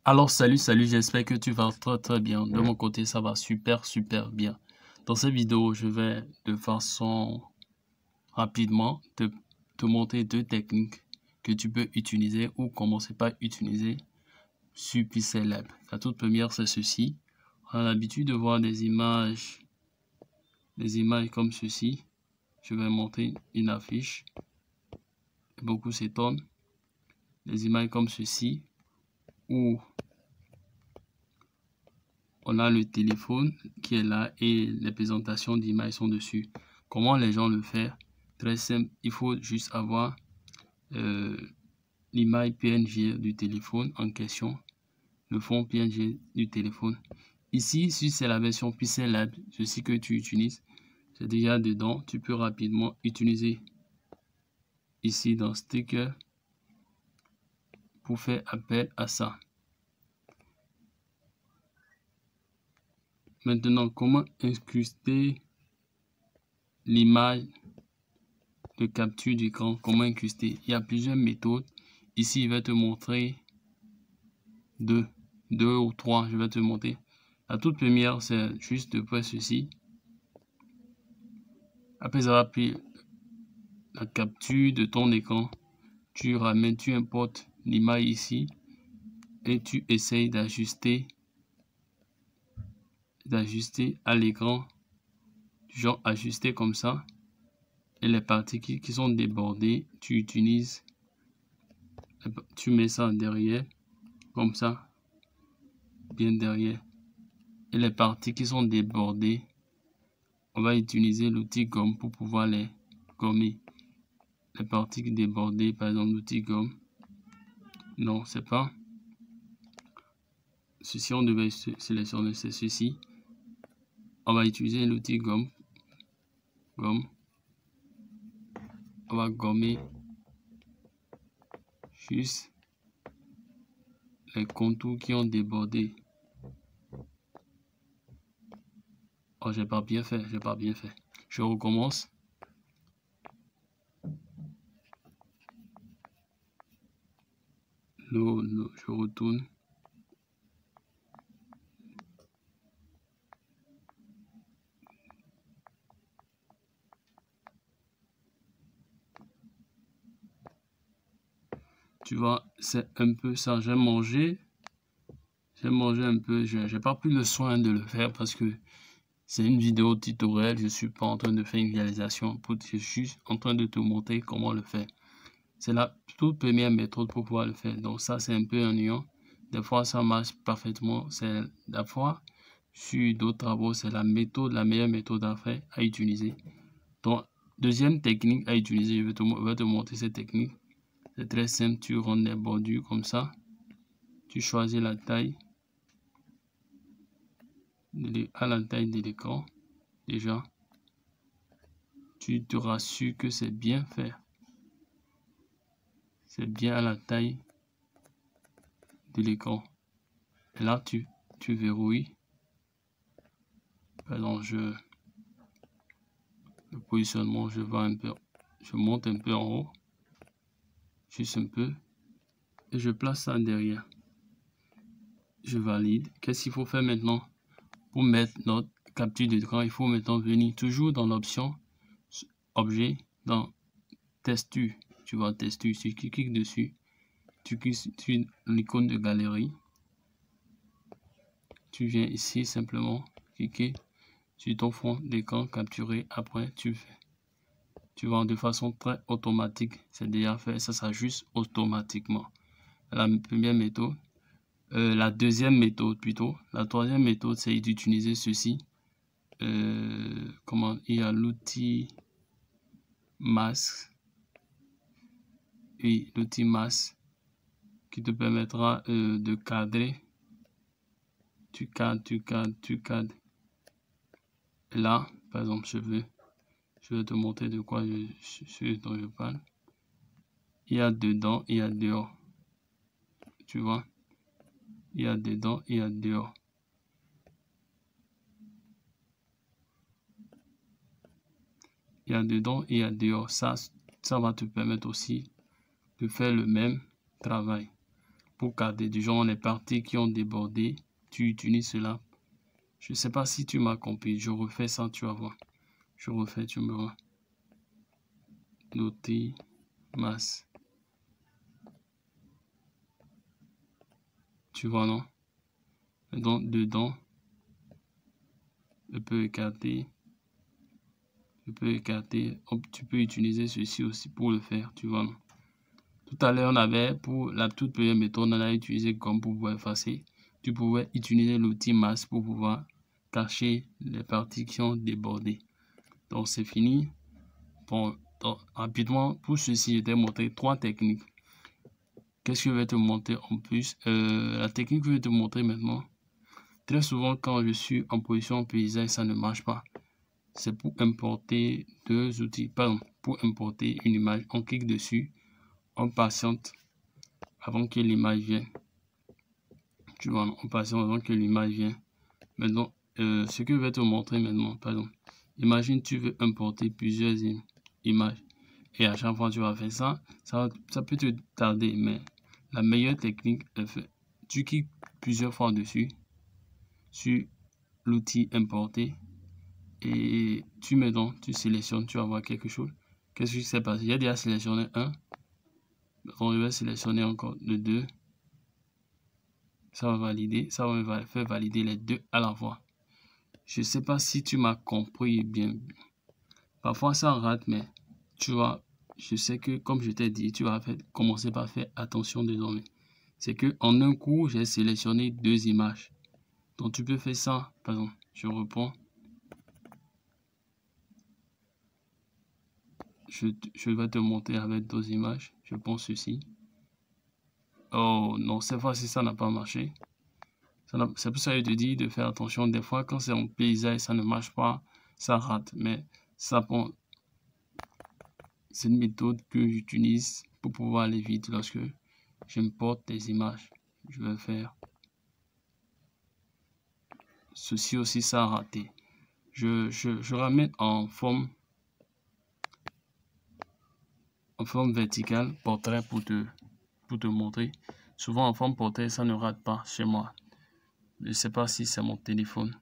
Alors salut, j'espère que tu vas très bien. De mon côté, ça va super bien. Dans cette vidéo, je vais de façon rapidement te montrer deux techniques que tu peux utiliser ou commencer par utiliser sur Pixel Lab. La toute première, c'est ceci. On a l'habitude de voir des images comme ceci. Je vais montrer une affiche. Beaucoup s'étonnent. Des images comme ceci où on a le téléphone qui est là et les présentations d'images sont dessus. Comment les gens le font? Très simple, il faut juste avoir l'image PNG du téléphone en question, le fond PNG du téléphone. Ici, si c'est la version Pixel Lab, ceci que tu utilises, c'est déjà dedans. Tu peux rapidement utiliser ici dans Sticker pour faire appel à ça. Maintenant, comment incruster l'image de capture d'écran? Comment incruster? Il y a plusieurs méthodes. Ici, il va te montrer deux ou trois. Je vais te montrer. La toute première, c'est juste de faire ceci. Après avoir pris la capture de ton écran, tu ramènes, tu importes l'image ici et tu essayes d'ajuster à l'écran, genre ajuster comme ça. Et les parties qui sont débordées, tu mets ça derrière, comme ça, bien derrière. Et les parties qui sont débordées, on va utiliser l'outil gomme pour pouvoir les gommer. Les parties débordées, par exemple l'outil gomme. Non, c'est pas. Ceci, on devait sélectionner, c'est ceci. On va utiliser l'outil gomme. On va gommer juste les contours qui ont débordé. Oh, j'ai pas bien fait. Je recommence. Je retourne. Tu vois, c'est un peu ça. J'ai mangé un peu. J'ai pas pris le soin de le faire parce que c'est une vidéo tutoriel. Je suis pas en train de faire une réalisation. Je suis en train de te montrer comment le faire. C'est la toute première méthode pour pouvoir le faire. Donc ça, c'est un peu ennuyant. Des fois, ça marche parfaitement. C'est la fois sur d'autres travaux, c'est la meilleure méthode à faire, à utiliser. Donc, deuxième technique à utiliser, je vais te montrer cette technique. C'est très simple, tu rentres les bordures comme ça. Tu choisis la taille à la taille de l'écran. Déjà, tu te rassures que c'est bien fait. C'est bien à la taille de l'écran. Et là, tu verrouilles. Par exemple, le positionnement, je monte un peu en haut, juste un peu, et je place ça derrière. Je valide. Qu'est-ce qu'il faut faire maintenant? Pour mettre notre capture d'écran, il faut maintenant venir toujours dans l'option objet, dans texture. Tu vois texture, tu cliques dessus, tu cliques sur l'icône de galerie. Tu viens ici simplement cliquer sur ton fond d'écran capturé. Après, tu vois de façon très automatique. C'est déjà fait, ça s'ajuste automatiquement. La première méthode. La deuxième méthode plutôt. La troisième méthode, c'est d'utiliser ceci. Il y a l'outil masque. Oui, l'outil masque qui te permettra de cadrer. Tu cadres. Et là, par exemple, je vais te montrer de quoi dont je parle. Il y a dedans, il y a dehors. Tu vois? Il y a dedans, il y a dehors. Il y a dedans et il y a dehors. Ça va te permettre aussi de faire le même travail. pour garder du genre les parties qui ont débordé. Tu utilises cela. Je ne sais pas si tu m'as compris. Je refais ça, tu vas voir. Je refais, tu me vois. L'outil masse. Tu vois, non? Donc, dedans, je peux écarter. Hop, tu peux utiliser ceci aussi pour le faire, tu vois, non? Tout à l'heure, on avait, pour la toute première méthode, on a utilisé comme pour pouvoir effacer. Tu pouvais utiliser l'outil masse pour pouvoir cacher les parties qui ont débordé. Donc, c'est fini. Bon, donc, rapidement, pour ceci, je t'ai montré 3 techniques. Qu'est-ce que je vais te montrer en plus? La technique que je vais te montrer maintenant, très souvent, quand je suis en position paysage, ça ne marche pas. C'est pour importer 2 outils. Pardon, pour importer une image, on clique dessus, on patiente avant que l'image vienne. Tu vois, on patiente avant que l'image vienne. Maintenant, ce que je vais te montrer maintenant, pardon. Imagine, tu veux importer plusieurs images. Et à chaque fois que tu vas faire ça, ça peut te tarder. Mais la meilleure technique est fait. Tu cliques plusieurs fois dessus, sur l'outil importer. Et tu mets donc, tu sélectionnes, tu vas voir quelque chose. Qu'est-ce qui s'est passé? J'ai déjà sélectionné un. Donc, je vais sélectionner encore le 2. Ça va valider. Ça va me faire valider les 2 à la fois. Je ne sais pas si tu m'as compris bien. Parfois, ça rate, mais tu vois, je sais que, comme je t'ai dit, tu vas commencer par faire attention désormais. C'est que en un coup, j'ai sélectionné 2 images. Donc, tu peux faire ça. Par exemple, je reprends. Je vais te montrer avec 2 images. Je prends ceci. Oh non, cette fois-ci, ça n'a pas marché. C'est pour ça que je te dis de faire attention. Des fois, quand c'est en paysage, ça ne marche pas, ça rate. Mais ça prend. C'est une méthode que j'utilise pour pouvoir aller vite lorsque j'importe des images. Je vais faire. Ceci aussi, ça a raté. Je ramène en forme verticale, portrait pour te montrer. Souvent en forme portrait, ça ne rate pas chez moi. Je ne sais pas si c'est mon téléphone.